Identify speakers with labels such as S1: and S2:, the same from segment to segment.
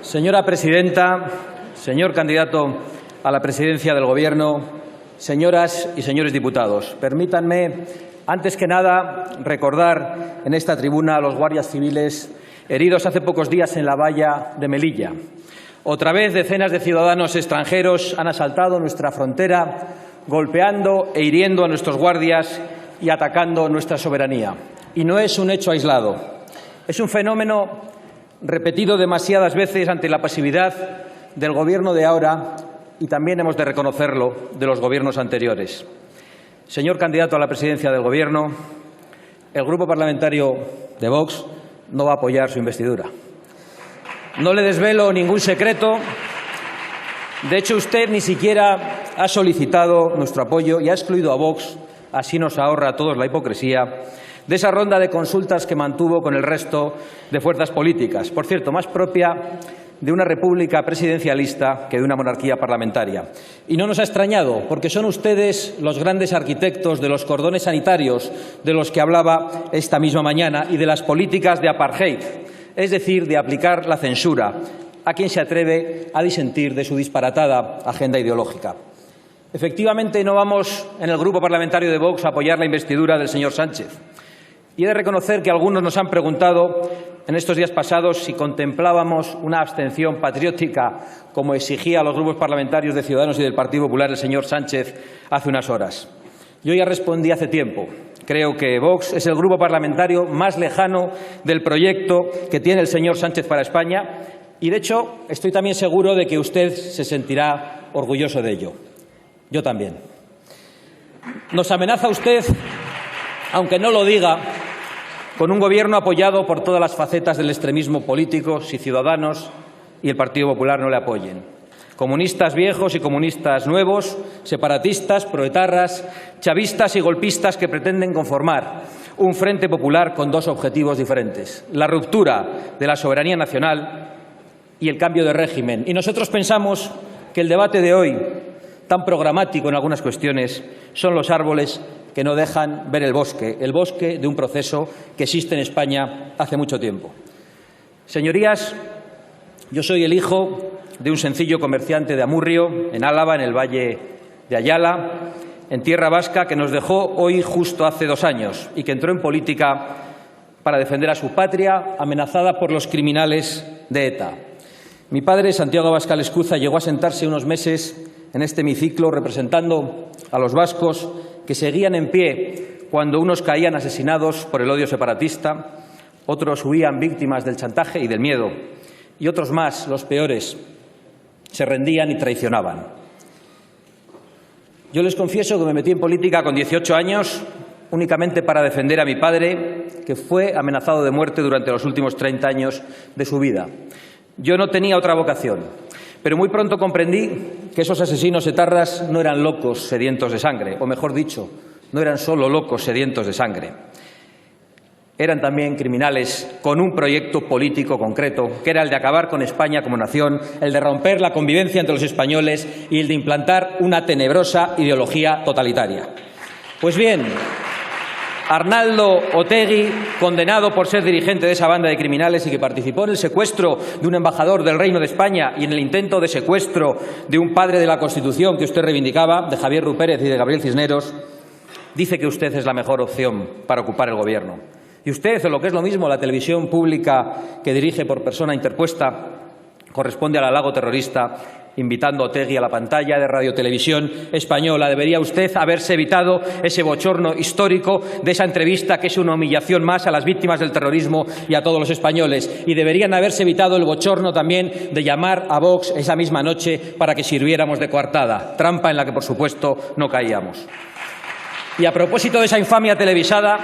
S1: Señora presidenta, señor candidato a la presidencia del Gobierno, señoras y señores diputados, permítanme, antes que nada, recordar en esta tribuna a los guardias civiles heridos hace pocos días en la valla de Melilla. Otra vez, decenas de ciudadanos extranjeros han asaltado nuestra frontera, golpeando e hiriendo a nuestros guardias y atacando nuestra soberanía. Y no es un hecho aislado, es un fenómeno repetido demasiadas veces ante la pasividad del Gobierno de ahora y también hemos de reconocerlo de los gobiernos anteriores. Señor candidato a la presidencia del Gobierno, el Grupo Parlamentario de Vox no va a apoyar su investidura. No le desvelo ningún secreto. De hecho, usted ni siquiera ha solicitado nuestro apoyo y ha excluido a Vox, así nos ahorra a todos la hipocresía, de esa ronda de consultas que mantuvo con el resto de fuerzas políticas, por cierto, más propia de una república presidencialista que de una monarquía parlamentaria. Y no nos ha extrañado, porque son ustedes los grandes arquitectos de los cordones sanitarios de los que hablaba esta misma mañana y de las políticas de apartheid, es decir, de aplicar la censura a quien se atreve a disentir de su disparatada agenda ideológica. Efectivamente, no vamos en el Grupo Parlamentario de Vox a apoyar la investidura del señor Sánchez. Y he de reconocer que algunos nos han preguntado en estos días pasados si contemplábamos una abstención patriótica, como exigía a los grupos parlamentarios de Ciudadanos y del Partido Popular el señor Sánchez hace unas horas. Yo ya respondí hace tiempo. Creo que Vox es el grupo parlamentario más lejano del proyecto que tiene el señor Sánchez para España y, de hecho, estoy también seguro de que usted se sentirá orgulloso de ello. Yo también. Nos amenaza usted, aunque no lo diga, con un Gobierno apoyado por todas las facetas del extremismo político si Ciudadanos y el Partido Popular no le apoyen. Comunistas viejos y comunistas nuevos, separatistas, proetarras, chavistas y golpistas que pretenden conformar un frente popular con dos objetivos diferentes: la ruptura de la soberanía nacional y el cambio de régimen. Y nosotros pensamos que el debate de hoy, tan programático en algunas cuestiones, son los árboles que no dejan ver el bosque de un proceso que existe en España hace mucho tiempo. Señorías, yo soy el hijo de un sencillo comerciante de Amurrio, en Álava, en el Valle de Ayala, en tierra vasca, que nos dejó hoy justo hace 2 años y que entró en política para defender a su patria, amenazada por los criminales de ETA. Mi padre, Santiago Abascal Escuza, llegó a sentarse unos meses en este hemiciclo representando a los vascos que seguían en pie cuando unos caían asesinados por el odio separatista, otros huían víctimas del chantaje y del miedo, y otros más, los peores, se rendían y traicionaban. Yo les confieso que me metí en política con 18 años únicamente para defender a mi padre, que fue amenazado de muerte durante los últimos 30 años de su vida. Yo no tenía otra vocación, pero muy pronto comprendí que esos asesinos etarras no eran locos sedientos de sangre, o mejor dicho, no eran solo locos sedientos de sangre. Eran también criminales con un proyecto político concreto, que era el de acabar con España como nación, el de romper la convivencia entre los españoles y el de implantar una tenebrosa ideología totalitaria. Pues bien, Arnaldo Otegi, condenado por ser dirigente de esa banda de criminales y que participó en el secuestro de un embajador del Reino de España y en el intento de secuestro de un padre de la Constitución que usted reivindicaba, de Javier Rupérez y de Gabriel Cisneros, dice que usted es la mejor opción para ocupar el Gobierno. Y usted, o lo que es lo mismo, la televisión pública que dirige por persona interpuesta, corresponde al halago terrorista, invitando a Otegi a la pantalla de Radio Televisión Española. Debería usted haberse evitado ese bochorno histórico de esa entrevista, que es una humillación más a las víctimas del terrorismo y a todos los españoles. Y deberían haberse evitado el bochorno también de llamar a Vox esa misma noche para que sirviéramos de coartada, trampa en la que, por supuesto, no caíamos. Y a propósito de esa infamia televisada,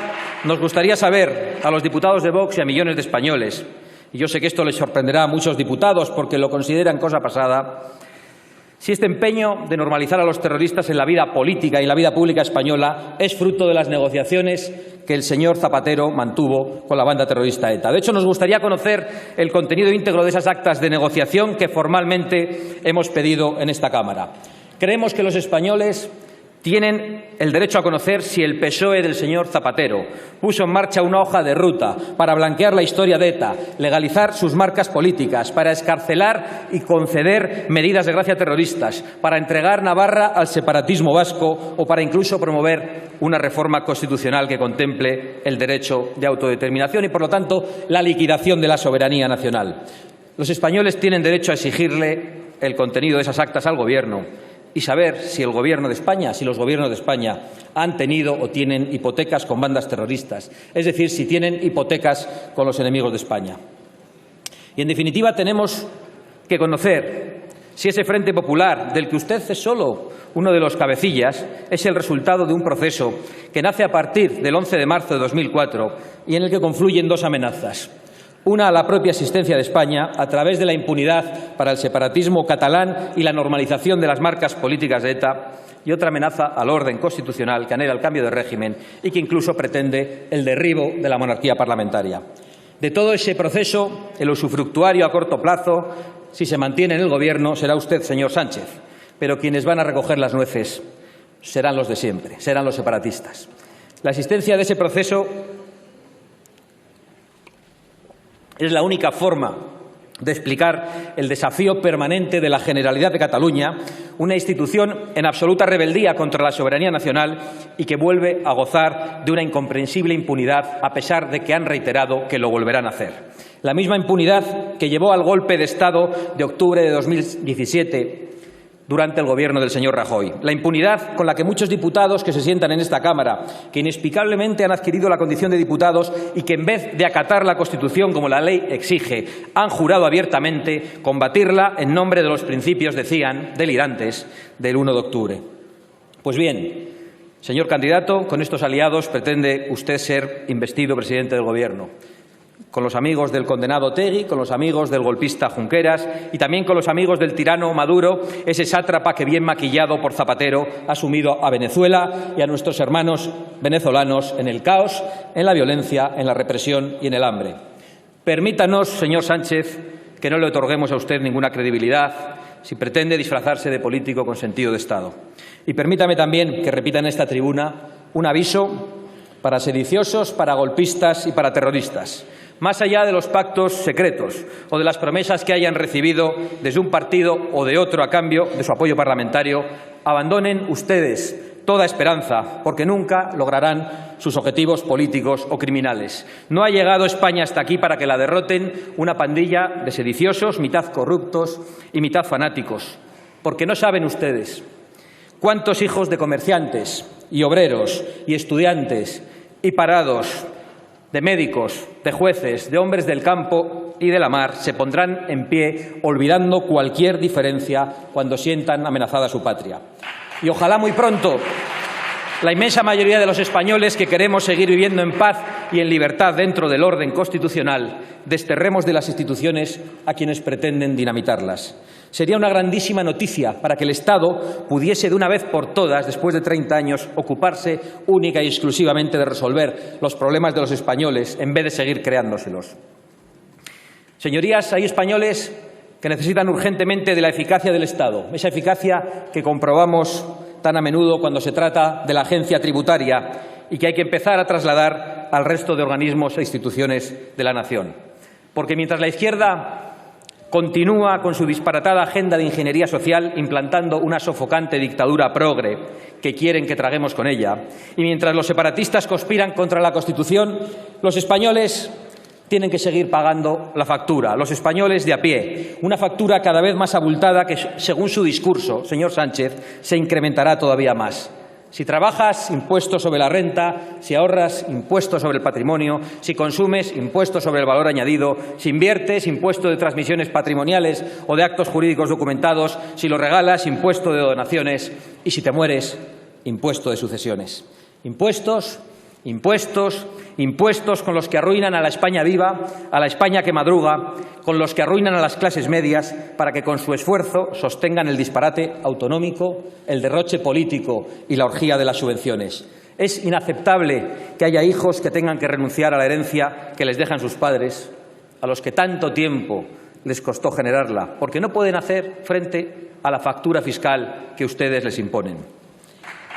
S1: nos gustaría saber a los diputados de Vox y a millones de españoles, y yo sé que esto les sorprenderá a muchos diputados porque lo consideran cosa pasada, si este empeño de normalizar a los terroristas en la vida política y la vida pública española es fruto de las negociaciones que el señor Zapatero mantuvo con la banda terrorista ETA. De hecho, nos gustaría conocer el contenido íntegro de esas actas de negociación que formalmente hemos pedido en esta Cámara. Creemos que los españoles Tienen el derecho a conocer si el PSOE del señor Zapatero puso en marcha una hoja de ruta para blanquear la historia de ETA, legalizar sus marcas políticas, para excarcelar y conceder medidas de gracia terroristas, para entregar Navarra al separatismo vasco o para incluso promover una reforma constitucional que contemple el derecho de autodeterminación y, por lo tanto, la liquidación de la soberanía nacional. Los españoles tienen derecho a exigirle el contenido de esas actas al Gobierno y saber si el Gobierno de España, si los Gobiernos de España han tenido o tienen hipotecas con bandas terroristas, es decir, si tienen hipotecas con los enemigos de España. Y, en definitiva, tenemos que conocer si ese Frente Popular, del que usted es solo uno de los cabecillas, es el resultado de un proceso que nace a partir del 11 de marzo de 2004 y en el que confluyen dos amenazas. Una a la propia existencia de España a través de la impunidad para el separatismo catalán y la normalización de las marcas políticas de ETA, y otra amenaza al orden constitucional que anhela el cambio de régimen y que incluso pretende el derribo de la monarquía parlamentaria. De todo ese proceso, el usufructuario a corto plazo, si se mantiene en el Gobierno, será usted, señor Sánchez, pero quienes van a recoger las nueces serán los de siempre, serán los separatistas. La existencia de ese proceso es la única forma de explicar el desafío permanente de la Generalidad de Cataluña, una institución en absoluta rebeldía contra la soberanía nacional y que vuelve a gozar de una incomprensible impunidad a pesar de que han reiterado que lo volverán a hacer. La misma impunidad que llevó al golpe de Estado de octubre de 2017 durante el Gobierno del señor Rajoy. La impunidad con la que muchos diputados que se sientan en esta Cámara, que inexplicablemente han adquirido la condición de diputados y que en vez de acatar la Constitución como la ley exige, han jurado abiertamente combatirla en nombre de los principios, decían, delirantes del 1 de octubre. Pues bien, señor candidato, con estos aliados pretende usted ser investido presidente del Gobierno, con los amigos del condenado Otegi, con los amigos del golpista Junqueras y también con los amigos del tirano Maduro, ese sátrapa que, bien maquillado por Zapatero, ha sumido a Venezuela y a nuestros hermanos venezolanos en el caos, en la violencia, en la represión y en el hambre. Permítanos, señor Sánchez, que no le otorguemos a usted ninguna credibilidad si pretende disfrazarse de político con sentido de Estado. Y permítame también que repita en esta tribuna un aviso para sediciosos, para golpistas y para terroristas. Más allá de los pactos secretos o de las promesas que hayan recibido desde un partido o de otro a cambio de su apoyo parlamentario, abandonen ustedes toda esperanza, porque nunca lograrán sus objetivos políticos o criminales. No ha llegado España hasta aquí para que la derroten una pandilla de sediciosos, mitad corruptos y mitad fanáticos, porque no saben ustedes cuántos hijos de comerciantes y obreros y estudiantes y parados, de médicos, de jueces, de hombres del campo y de la mar se pondrán en pie olvidando cualquier diferencia cuando sientan amenazada su patria. Y ojalá muy pronto la inmensa mayoría de los españoles que queremos seguir viviendo en paz y en libertad dentro del orden constitucional desterremos de las instituciones a quienes pretenden dinamitarlas. Sería una grandísima noticia para que el Estado pudiese de una vez por todas, después de 30 años, ocuparse única y exclusivamente de resolver los problemas de los españoles en vez de seguir creándoselos. Señorías, hay españoles que necesitan urgentemente de la eficacia del Estado, esa eficacia que comprobamos tan a menudo cuando se trata de la agencia tributaria y que hay que empezar a trasladar al resto de organismos e instituciones de la nación. Porque mientras la izquierda continúa con su disparatada agenda de ingeniería social implantando una sofocante dictadura progre que quieren que traguemos con ella, y mientras los separatistas conspiran contra la Constitución, los españoles tienen que seguir pagando la factura, los españoles de a pie, una factura cada vez más abultada que, según su discurso, señor Sánchez, se incrementará todavía más. Si trabajas, impuesto sobre la renta; si ahorras, impuesto sobre el patrimonio; si consumes, impuesto sobre el valor añadido; si inviertes, impuesto de transmisiones patrimoniales o de actos jurídicos documentados; si lo regalas, impuesto de donaciones; y si te mueres, impuesto de sucesiones. Impuestos, impuestos, impuestos con los que arruinan a la España viva, a la España que madruga, con los que arruinan a las clases medias para que con su esfuerzo sostengan el disparate autonómico, el derroche político y la orgía de las subvenciones. Es inaceptable que haya hijos que tengan que renunciar a la herencia que les dejan sus padres, a los que tanto tiempo les costó generarla, porque no pueden hacer frente a la factura fiscal que ustedes les imponen.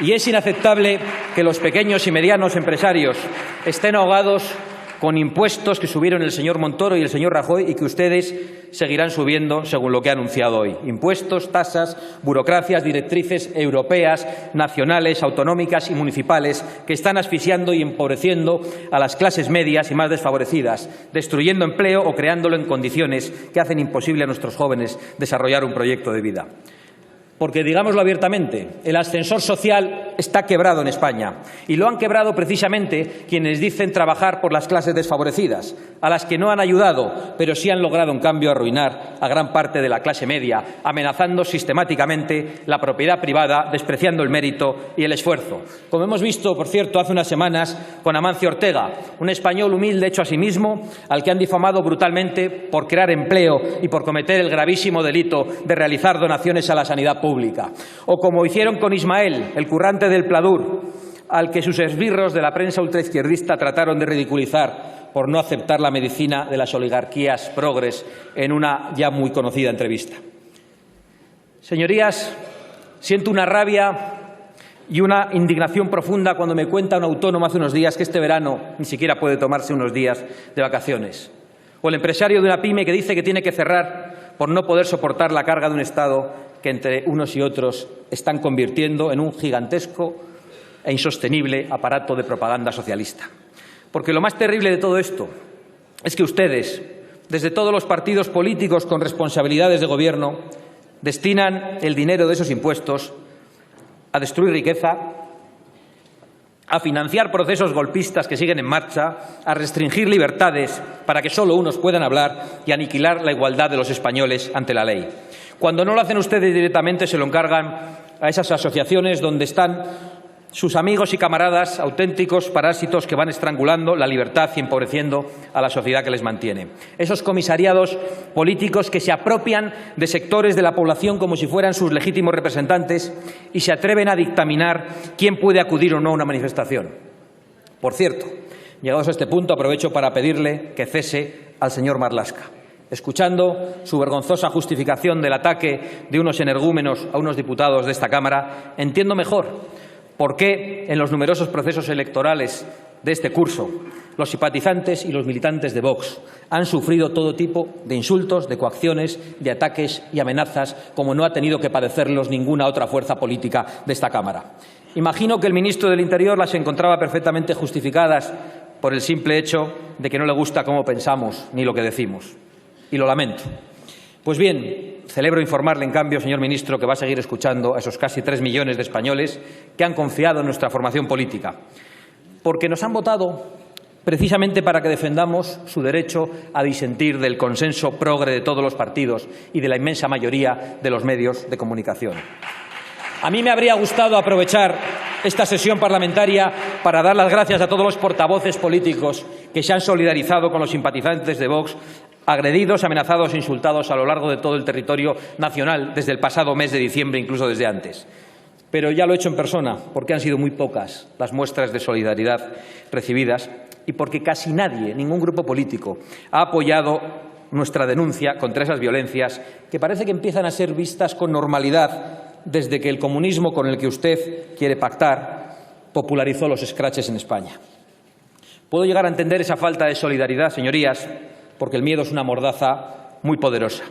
S1: Y es inaceptable que los pequeños y medianos empresarios estén ahogados con impuestos que subieron el señor Montoro y el señor Rajoy y que ustedes seguirán subiendo según lo que ha anunciado hoy. Impuestos, tasas, burocracias, directrices europeas, nacionales, autonómicas y municipales que están asfixiando y empobreciendo a las clases medias y más desfavorecidas, destruyendo empleo o creándolo en condiciones que hacen imposible a nuestros jóvenes desarrollar un proyecto de vida. Porque, digámoslo abiertamente, el ascensor social está quebrado en España y lo han quebrado precisamente quienes dicen trabajar por las clases desfavorecidas, a las que no han ayudado, pero sí han logrado, en cambio, arruinar a gran parte de la clase media, amenazando sistemáticamente la propiedad privada, despreciando el mérito y el esfuerzo. Como hemos visto, por cierto, hace unas semanas con Amancio Ortega, un español humilde hecho a sí mismo, al que han difamado brutalmente por crear empleo y por cometer el gravísimo delito de realizar donaciones a la sanidad pública. O como hicieron con Ismael, el currante del Pladur, al que sus esbirros de la prensa ultraizquierdista trataron de ridiculizar por no aceptar la medicina de las oligarquías progres en una ya muy conocida entrevista. Señorías, siento una rabia y una indignación profunda cuando me cuenta un autónomo hace unos días que este verano ni siquiera puede tomarse unos días de vacaciones. O el empresario de una pyme que dice que tiene que cerrar por no poder soportar la carga de un Estado que entre unos y otros están convirtiendo en un gigantesco e insostenible aparato de propaganda socialista. Porque lo más terrible de todo esto es que ustedes, desde todos los partidos políticos con responsabilidades de gobierno, destinan el dinero de esos impuestos a destruir riqueza, a financiar procesos golpistas que siguen en marcha, a restringir libertades para que solo unos puedan hablar y a aniquilar la igualdad de los españoles ante la ley. Cuando no lo hacen ustedes directamente, se lo encargan a esas asociaciones donde están sus amigos y camaradas, auténticos parásitos que van estrangulando la libertad y empobreciendo a la sociedad que les mantiene. Esos comisariados políticos que se apropian de sectores de la población como si fueran sus legítimos representantes y se atreven a dictaminar quién puede acudir o no a una manifestación. Por cierto, llegados a este punto, aprovecho para pedirle que cese al señor Marlaska. Escuchando su vergonzosa justificación del ataque de unos energúmenos a unos diputados de esta Cámara, entiendo mejor por qué en los numerosos procesos electorales de este curso los simpatizantes y los militantes de Vox han sufrido todo tipo de insultos, de coacciones, de ataques y amenazas, como no ha tenido que padecerlos ninguna otra fuerza política de esta Cámara. Imagino que el ministro del Interior las encontraba perfectamente justificadas por el simple hecho de que no le gusta cómo pensamos ni lo que decimos. Y lo lamento. Pues bien, celebro informarle, en cambio, señor ministro, que va a seguir escuchando a esos casi 3 millones de españoles que han confiado en nuestra formación política, porque nos han votado precisamente para que defendamos su derecho a disentir del consenso progre de todos los partidos y de la inmensa mayoría de los medios de comunicación. A mí me habría gustado aprovechar esta sesión parlamentaria para dar las gracias a todos los portavoces políticos que se han solidarizado con los simpatizantes de Vox, agredidos, amenazados e insultados a lo largo de todo el territorio nacional desde el pasado mes de diciembre, incluso desde antes. Pero ya lo he hecho en persona, porque han sido muy pocas las muestras de solidaridad recibidas y porque casi nadie, ningún grupo político, ha apoyado nuestra denuncia contra esas violencias que parece que empiezan a ser vistas con normalidad desde que el comunismo con el que usted quiere pactar popularizó los escraches en España. Puedo llegar a entender esa falta de solidaridad, señorías, porque el miedo es una mordaza muy poderosa.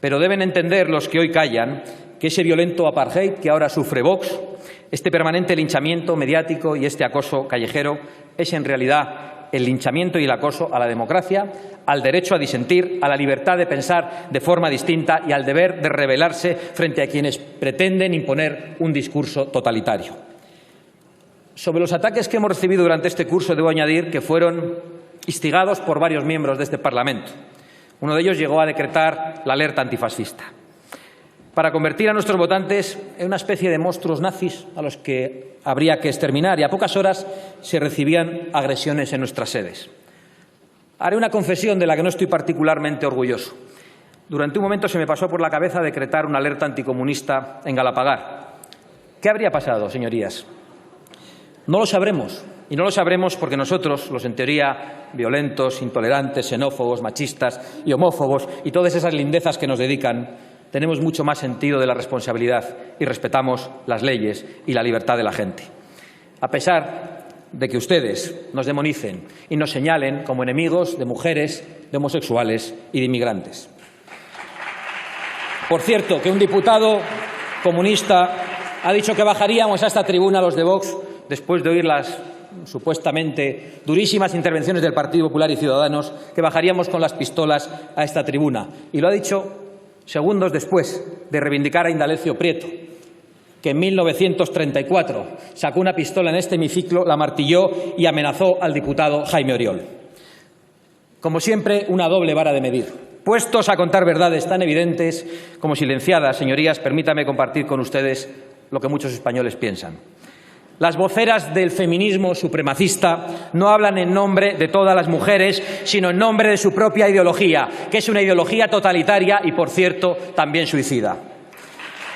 S1: Pero deben entender los que hoy callan que ese violento apartheid que ahora sufre Vox, este permanente linchamiento mediático y este acoso callejero es en realidad el linchamiento y el acoso a la democracia, al derecho a disentir, a la libertad de pensar de forma distinta y al deber de rebelarse frente a quienes pretenden imponer un discurso totalitario. Sobre los ataques que hemos recibido durante este curso, debo añadir que fueron instigados por varios miembros de este Parlamento. Uno de ellos llegó a decretar la alerta antifascista para convertir a nuestros votantes en una especie de monstruos nazis a los que habría que exterminar, y a pocas horas se recibían agresiones en nuestras sedes. Haré una confesión de la que no estoy particularmente orgulloso. Durante un momento se me pasó por la cabeza decretar una alerta anticomunista en Galapagar. ¿Qué habría pasado, señorías? No lo sabremos. Y no lo sabremos porque nosotros, los en teoría violentos, intolerantes, xenófobos, machistas y homófobos y todas esas lindezas que nos dedican, tenemos mucho más sentido de la responsabilidad y respetamos las leyes y la libertad de la gente. A pesar de que ustedes nos demonicen y nos señalen como enemigos de mujeres, de homosexuales y de inmigrantes. Por cierto, que un diputado comunista ha dicho que bajaríamos a esta tribuna los de Vox después de oír las supuestamente durísimas intervenciones del Partido Popular y Ciudadanos, que bajaríamos con las pistolas a esta tribuna. Y lo ha dicho segundos después de reivindicar a Indalecio Prieto, que en 1934 sacó una pistola en este hemiciclo, la martilló y amenazó al diputado Jaime Oriol. Como siempre, una doble vara de medir. Puestos a contar verdades tan evidentes como silenciadas, señorías, permítame compartir con ustedes lo que muchos españoles piensan. Las voceras del feminismo supremacista no hablan en nombre de todas las mujeres, sino en nombre de su propia ideología, que es una ideología totalitaria y, por cierto, también suicida.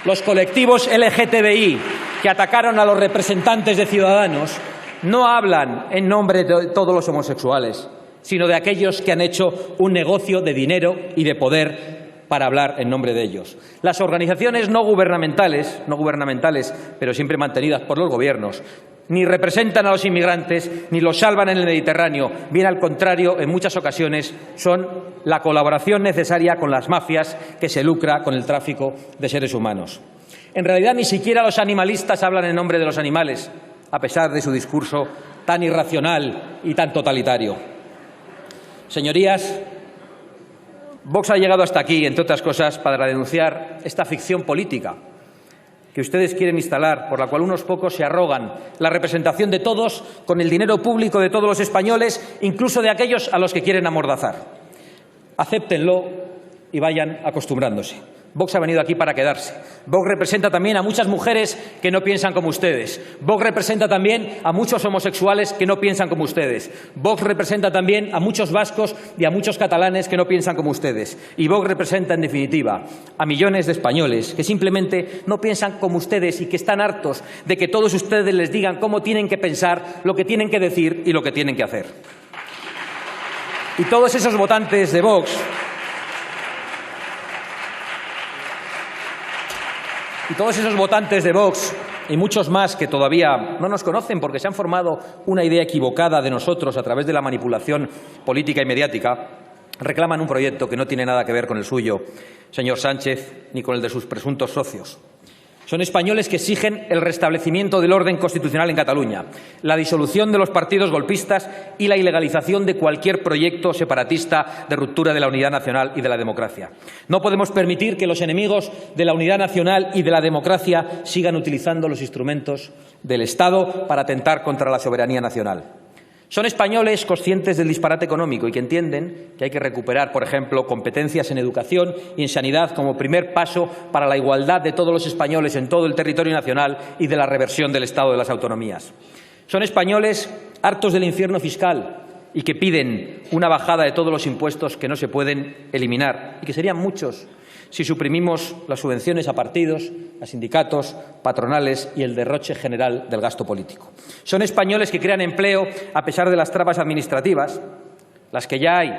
S1: Los colectivos LGTBI que atacaron a los representantes de Ciudadanos no hablan en nombre de todos los homosexuales, sino de aquellos que han hecho un negocio de dinero y de poder para hablar en nombre de ellos. Las organizaciones no gubernamentales, pero siempre mantenidas por los gobiernos, ni representan a los inmigrantes ni los salvan en el Mediterráneo. Bien al contrario, en muchas ocasiones son la colaboración necesaria con las mafias que se lucra con el tráfico de seres humanos. En realidad, ni siquiera los animalistas hablan en nombre de los animales, a pesar de su discurso tan irracional y tan totalitario. Señorías, Vox ha llegado hasta aquí, entre otras cosas, para denunciar esta ficción política que ustedes quieren instalar, por la cual unos pocos se arrogan la representación de todos con el dinero público de todos los españoles, incluso de aquellos a los que quieren amordazar. Acéptenlo y vayan acostumbrándose. Vox ha venido aquí para quedarse. Vox representa también a muchas mujeres que no piensan como ustedes. Vox representa también a muchos homosexuales que no piensan como ustedes. Vox representa también a muchos vascos y a muchos catalanes que no piensan como ustedes. Y Vox representa, en definitiva, a millones de españoles que simplemente no piensan como ustedes y que están hartos de que todos ustedes les digan cómo tienen que pensar, lo que tienen que decir y lo que tienen que hacer. Y todos esos votantes de Vox y muchos más que todavía no nos conocen porque se han formado una idea equivocada de nosotros a través de la manipulación política y mediática, reclaman un proyecto que no tiene nada que ver con el suyo, señor Sánchez, ni con el de sus presuntos socios. Son españoles que exigen el restablecimiento del orden constitucional en Cataluña, la disolución de los partidos golpistas y la ilegalización de cualquier proyecto separatista de ruptura de la unidad nacional y de la democracia. No podemos permitir que los enemigos de la unidad nacional y de la democracia sigan utilizando los instrumentos del Estado para atentar contra la soberanía nacional. Son españoles conscientes del disparate económico y que entienden que hay que recuperar, por ejemplo, competencias en educación y en sanidad como primer paso para la igualdad de todos los españoles en todo el territorio nacional y de la reversión del Estado de las autonomías. Son españoles hartos del infierno fiscal y que piden una bajada de todos los impuestos que no se pueden eliminar y que serían muchos si suprimimos las subvenciones a partidos, a sindicatos, patronales y el derroche general del gasto político. Son españoles que crean empleo a pesar de las trabas administrativas, las que ya hay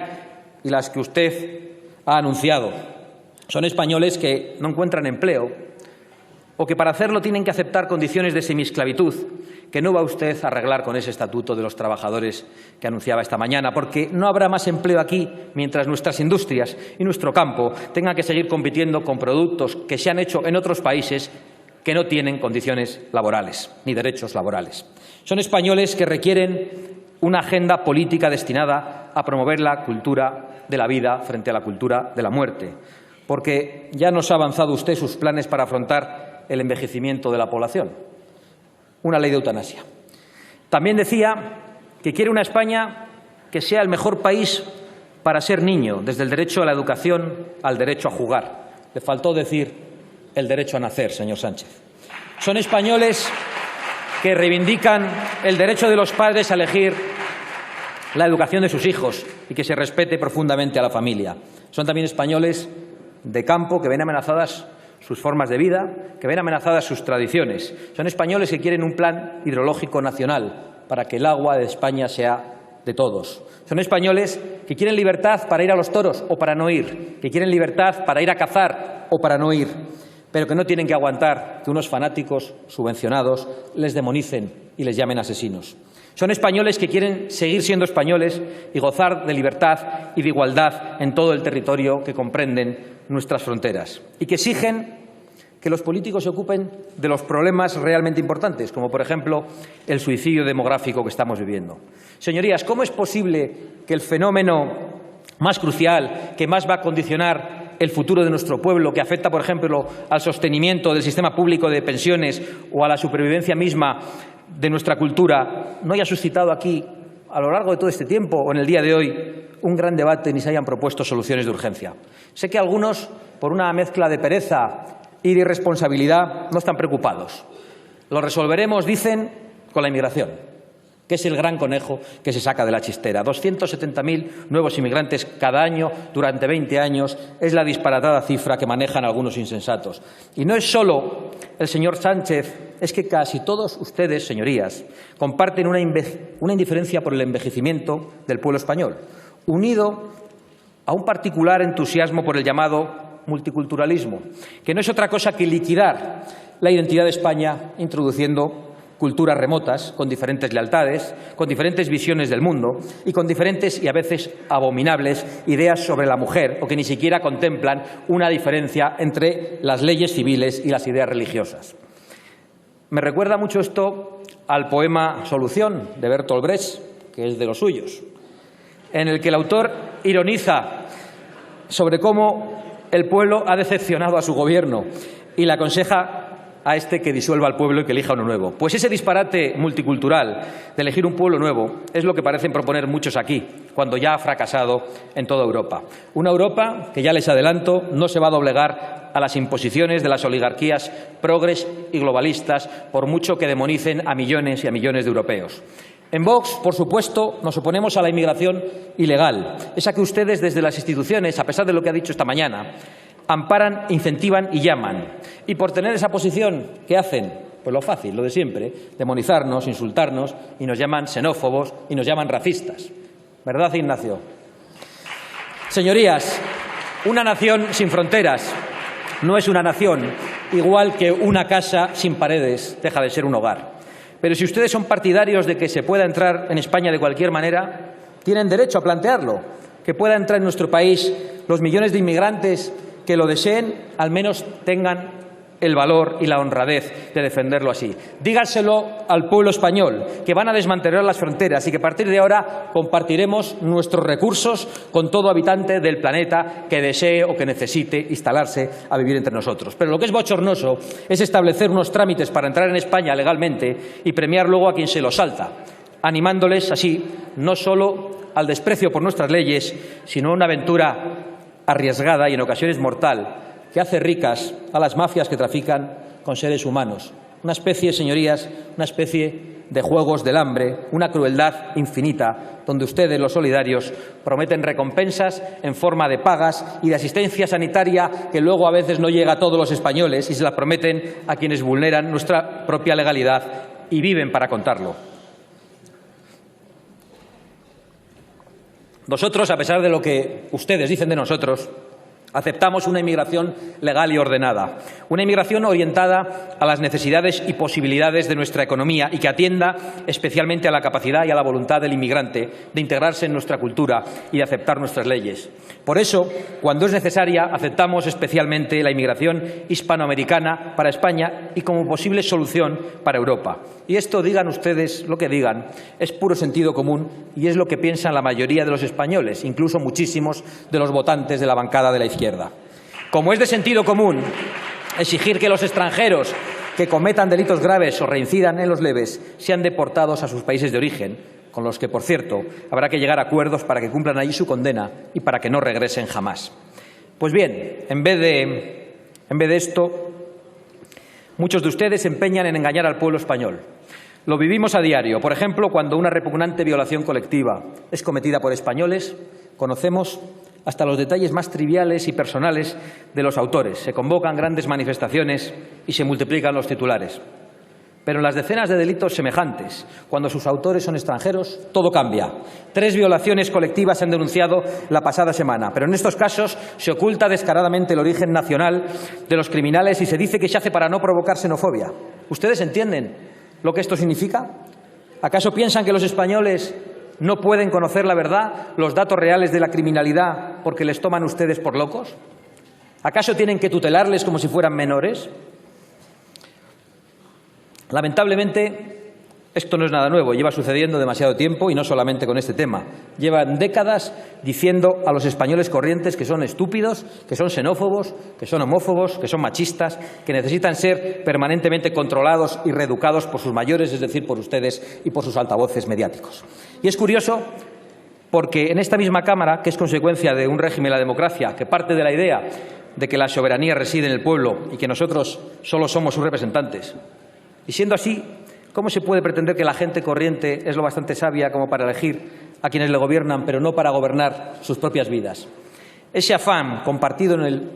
S1: y las que usted ha anunciado. Son españoles que no encuentran empleo o que para hacerlo tienen que aceptar condiciones de semiesclavitud que no va usted a arreglar con ese estatuto de los trabajadores que anunciaba esta mañana, porque no habrá más empleo aquí mientras nuestras industrias y nuestro campo tengan que seguir compitiendo con productos que se han hecho en otros países que no tienen condiciones laborales ni derechos laborales. Son españoles que requieren una agenda política destinada a promover la cultura de la vida frente a la cultura de la muerte, porque ya nos ha avanzado usted sus planes para afrontar el envejecimiento de la población. Una ley de eutanasia. También decía que quiere una España que sea el mejor país para ser niño, desde el derecho a la educación al derecho a jugar. Le faltó decir el derecho a nacer, señor Sánchez. Son españoles que reivindican el derecho de los padres a elegir la educación de sus hijos y que se respete profundamente a la familia. Son también españoles de campo que ven amenazadas sus formas de vida, que ven amenazadas sus tradiciones. Son españoles que quieren un plan hidrológico nacional para que el agua de España sea de todos. Son españoles que quieren libertad para ir a los toros o para no ir, que quieren libertad para ir a cazar o para no ir, pero que no tienen que aguantar que unos fanáticos subvencionados les demonicen y les llamen asesinos. Son españoles que quieren seguir siendo españoles y gozar de libertad y de igualdad en todo el territorio que comprenden nuestras fronteras, y que exigen que los políticos se ocupen de los problemas realmente importantes, como por ejemplo el suicidio demográfico que estamos viviendo. Señorías, ¿cómo es posible que el fenómeno más crucial, que más va a condicionar el futuro de nuestro pueblo, que afecta, por ejemplo, al sostenimiento del sistema público de pensiones o a la supervivencia misma de nuestra cultura, no haya suscitado aquí, a lo largo de todo este tiempo o en el día de hoy, un gran debate ni se hayan propuesto soluciones de urgencia? Sé que algunos, por una mezcla de pereza y de irresponsabilidad, no están preocupados. Lo resolveremos, dicen, con la inmigración, que es el gran conejo que se saca de la chistera. 270.000 nuevos inmigrantes cada año durante 20 años es la disparatada cifra que manejan algunos insensatos. Y no es solo el señor Sánchez, es que casi todos ustedes, señorías, comparten una indiferencia por el envejecimiento del pueblo español, unido a un particular entusiasmo por el llamado multiculturalismo, que no es otra cosa que liquidar la identidad de España introduciendo culturas remotas, con diferentes lealtades, con diferentes visiones del mundo y con diferentes y a veces abominables ideas sobre la mujer, o que ni siquiera contemplan una diferencia entre las leyes civiles y las ideas religiosas. Me recuerda mucho esto al poema Solución de Bertolt Brecht, que es de los suyos, en el que el autor ironiza sobre cómo el pueblo ha decepcionado a su gobierno y le aconseja a este que disuelva al pueblo y que elija uno nuevo. Pues ese disparate multicultural de elegir un pueblo nuevo es lo que parecen proponer muchos aquí, cuando ya ha fracasado en toda Europa. Una Europa que, ya les adelanto, no se va a doblegar a las imposiciones de las oligarquías progres y globalistas, por mucho que demonicen a millones y a millones de europeos. En Vox, por supuesto, nos oponemos a la inmigración ilegal, esa que ustedes desde las instituciones, a pesar de lo que ha dicho esta mañana, amparan, incentivan y llaman. Y por tener esa posición, ¿qué hacen? Pues lo fácil, lo de siempre, demonizarnos, insultarnos, y nos llaman xenófobos y nos llaman racistas. ¿Verdad, Ignacio? Señorías, una nación sin fronteras no es una nación, igual que una casa sin paredes deja de ser un hogar. Pero si ustedes son partidarios de que se pueda entrar en España de cualquier manera, tienen derecho a plantearlo. Que pueda entrar en nuestro país los millones de inmigrantes que lo deseen, al menos tengan el valor y la honradez de defenderlo así. Dígaselo al pueblo español, que van a desmantelar las fronteras y que a partir de ahora compartiremos nuestros recursos con todo habitante del planeta que desee o que necesite instalarse a vivir entre nosotros. Pero lo que es bochornoso es establecer unos trámites para entrar en España legalmente y premiar luego a quien se los salta, animándoles así no solo al desprecio por nuestras leyes, sino a una aventura arriesgada y en ocasiones mortal, que hace ricas a las mafias que trafican con seres humanos. Una especie, señorías, una especie de juegos del hambre, una crueldad infinita, donde ustedes, los solidarios, prometen recompensas en forma de pagas y de asistencia sanitaria que luego a veces no llega a todos los españoles y se la prometen a quienes vulneran nuestra propia legalidad y viven para contarlo. Nosotros, a pesar de lo que ustedes dicen de nosotros, aceptamos una inmigración legal y ordenada, una inmigración orientada a las necesidades y posibilidades de nuestra economía y que atienda especialmente a la capacidad y a la voluntad del inmigrante de integrarse en nuestra cultura y de aceptar nuestras leyes. Por eso, cuando es necesaria, aceptamos especialmente la inmigración hispanoamericana para España y como posible solución para Europa. Y esto, digan ustedes lo que digan, es puro sentido común y es lo que piensan la mayoría de los españoles, incluso muchísimos de los votantes de la bancada de la izquierda. Como es de sentido común exigir que los extranjeros que cometan delitos graves o reincidan en los leves sean deportados a sus países de origen, con los que, por cierto, habrá que llegar a acuerdos para que cumplan allí su condena y para que no regresen jamás. Pues bien, en vez de esto, muchos de ustedes se empeñan en engañar al pueblo español. Lo vivimos a diario. Por ejemplo, cuando una repugnante violación colectiva es cometida por españoles, conocemos hasta los detalles más triviales y personales de los autores. Se convocan grandes manifestaciones y se multiplican los titulares. Pero en las decenas de delitos semejantes, cuando sus autores son extranjeros, todo cambia. 3 violaciones colectivas se han denunciado la pasada semana, pero en estos casos se oculta descaradamente el origen nacional de los criminales y se dice que se hace para no provocar xenofobia. ¿Ustedes entienden lo que esto significa? ¿Acaso piensan que los españoles no pueden conocer la verdad, los datos reales de la criminalidad, porque les toman ustedes por locos? ¿Acaso tienen que tutelarles como si fueran menores? Lamentablemente, esto no es nada nuevo, lleva sucediendo demasiado tiempo y no solamente con este tema. Llevan décadas diciendo a los españoles corrientes que son estúpidos, que son xenófobos, que son homófobos, que son machistas, que necesitan ser permanentemente controlados y reeducados por sus mayores, es decir, por ustedes y por sus altavoces mediáticos. Y es curioso porque en esta misma Cámara, que es consecuencia de un régimen de la democracia, que parte de la idea de que la soberanía reside en el pueblo y que nosotros solo somos sus representantes, y siendo así, ¿cómo se puede pretender que la gente corriente es lo bastante sabia como para elegir a quienes le gobiernan, pero no para gobernar sus propias vidas? Ese afán compartido en el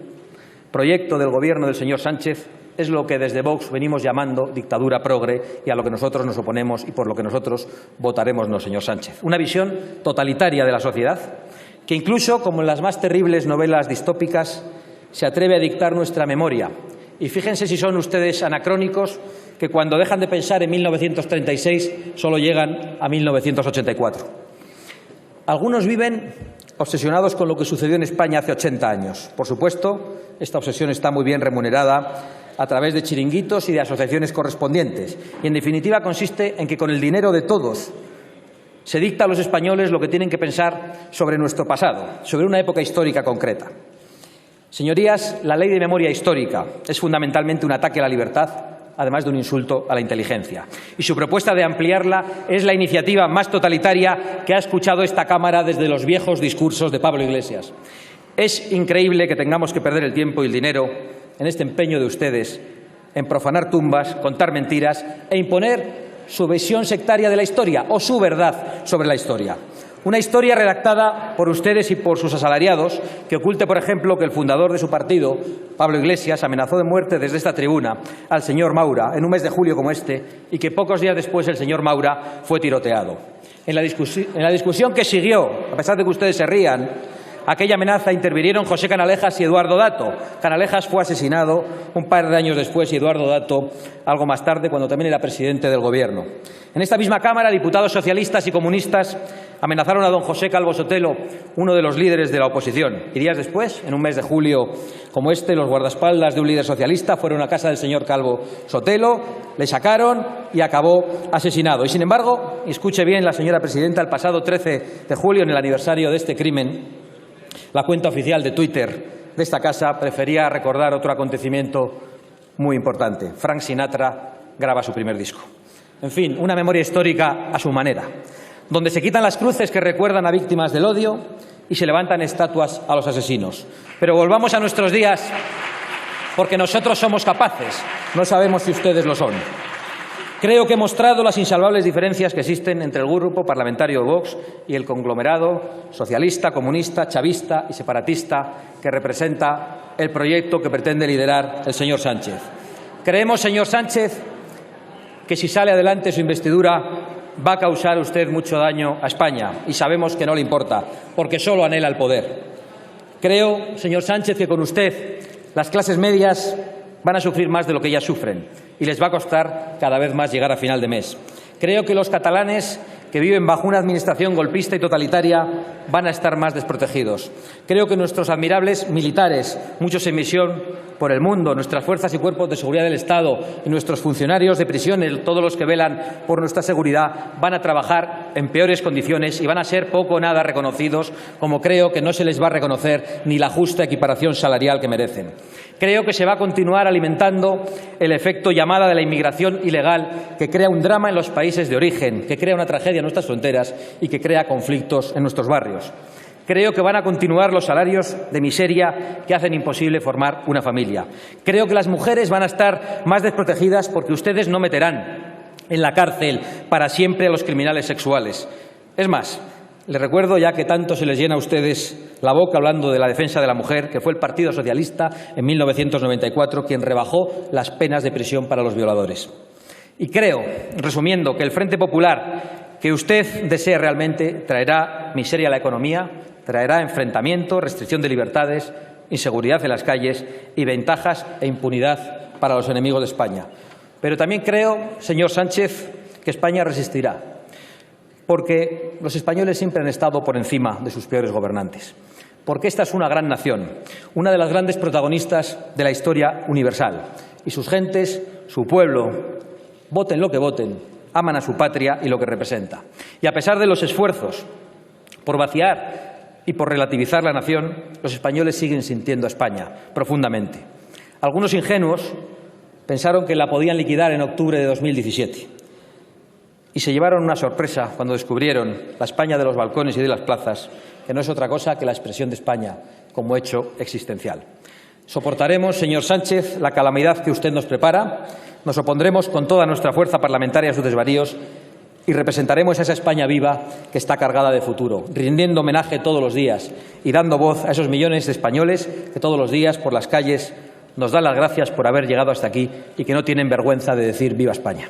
S1: proyecto del Gobierno del señor Sánchez es lo que desde Vox venimos llamando dictadura progre y a lo que nosotros nos oponemos y por lo que nosotros votaremos no, señor Sánchez. Una visión totalitaria de la sociedad que incluso, como en las más terribles novelas distópicas, se atreve a dictar nuestra memoria. Y fíjense si son ustedes anacrónicos, que cuando dejan de pensar en 1936 solo llegan a 1984. Algunos viven obsesionados con lo que sucedió en España hace 80 años. Por supuesto, esta obsesión está muy bien remunerada a través de chiringuitos y de asociaciones correspondientes. Y, en definitiva, consiste en que con el dinero de todos se dicta a los españoles lo que tienen que pensar sobre nuestro pasado, sobre una época histórica concreta. Señorías, la Ley de Memoria Histórica es fundamentalmente un ataque a la libertad, además de un insulto a la inteligencia. Y su propuesta de ampliarla es la iniciativa más totalitaria que ha escuchado esta Cámara desde los viejos discursos de Pablo Iglesias. Es increíble que tengamos que perder el tiempo y el dinero en este empeño de ustedes en profanar tumbas, contar mentiras e imponer su visión sectaria de la historia o su verdad sobre la historia. Una historia redactada por ustedes y por sus asalariados que oculte, por ejemplo, que el fundador de su partido, Pablo Iglesias, amenazó de muerte desde esta tribuna al señor Maura en un mes de julio como este y que pocos días después el señor Maura fue tiroteado. En la discusión que siguió, a pesar de que ustedes se rían, aquella amenaza intervinieron José Canalejas y Eduardo Dato. Canalejas fue asesinado un par de años después y Eduardo Dato algo más tarde, cuando también era presidente del Gobierno. En esta misma Cámara, diputados socialistas y comunistas amenazaron a don José Calvo Sotelo, uno de los líderes de la oposición. Y días después, en un mes de julio como este, los guardaespaldas de un líder socialista fueron a casa del señor Calvo Sotelo, le sacaron y acabó asesinado. Y sin embargo, y escuche bien la señora presidenta, el pasado 13 de julio, en el aniversario de este crimen, la cuenta oficial de Twitter de esta casa prefería recordar otro acontecimiento muy importante. Frank Sinatra graba su primer disco. En fin, una memoria histórica a su manera, donde se quitan las cruces que recuerdan a víctimas del odio y se levantan estatuas a los asesinos. Pero volvamos a nuestros días, porque nosotros somos capaces, no sabemos si ustedes lo son. Creo que he mostrado las insalvables diferencias que existen entre el grupo parlamentario de Vox y el conglomerado socialista, comunista, chavista y separatista que representa el proyecto que pretende liderar el señor Sánchez. Creemos, señor Sánchez, que si sale adelante su investidura va a causar usted mucho daño a España y sabemos que no le importa, porque solo anhela el poder. Creo, señor Sánchez, que con usted las clases medias van a sufrir más de lo que ya sufren y les va a costar cada vez más llegar a final de mes. Creo que los catalanes que viven bajo una administración golpista y totalitaria van a estar más desprotegidos. Creo que nuestros admirables militares, muchos en misión por el mundo, nuestras fuerzas y cuerpos de seguridad del Estado y nuestros funcionarios de prisiones, todos los que velan por nuestra seguridad, van a trabajar en peores condiciones y van a ser poco o nada reconocidos, como creo que no se les va a reconocer ni la justa equiparación salarial que merecen. Creo que se va a continuar alimentando el efecto llamada de la inmigración ilegal, que crea un drama en los países de origen, que crea una tragedia en nuestras fronteras y que crea conflictos en nuestros barrios. Creo que van a continuar los salarios de miseria que hacen imposible formar una familia. Creo que las mujeres van a estar más desprotegidas porque ustedes no meterán en la cárcel para siempre a los criminales sexuales. Es más, les recuerdo, ya que tanto se les llena a ustedes la boca hablando de la defensa de la mujer, que fue el Partido Socialista en 1994 quien rebajó las penas de prisión para los violadores. Y creo, resumiendo, que el Frente Popular que usted desee realmente traerá miseria a la economía, traerá enfrentamiento, restricción de libertades, inseguridad en las calles y ventajas e impunidad para los enemigos de España. Pero también creo, señor Sánchez, que España resistirá, porque los españoles siempre han estado por encima de sus peores gobernantes, porque esta es una gran nación, una de las grandes protagonistas de la historia universal, y sus gentes, su pueblo, voten lo que voten, aman a su patria y lo que representa. Y a pesar de los esfuerzos por vaciar y por relativizar la nación, los españoles siguen sintiendo a España profundamente. Algunos ingenuos pensaron que la podían liquidar en octubre de 2017 y se llevaron una sorpresa cuando descubrieron la España de los balcones y de las plazas, que no es otra cosa que la expresión de España como hecho existencial. Soportaremos, señor Sánchez, la calamidad que usted nos prepara, nos opondremos con toda nuestra fuerza parlamentaria a sus desvaríos y representaremos a esa España viva que está cargada de futuro, rindiendo homenaje todos los días y dando voz a esos millones de españoles que todos los días por las calles nos dan las gracias por haber llegado hasta aquí y que no tienen vergüenza de decir «Viva España».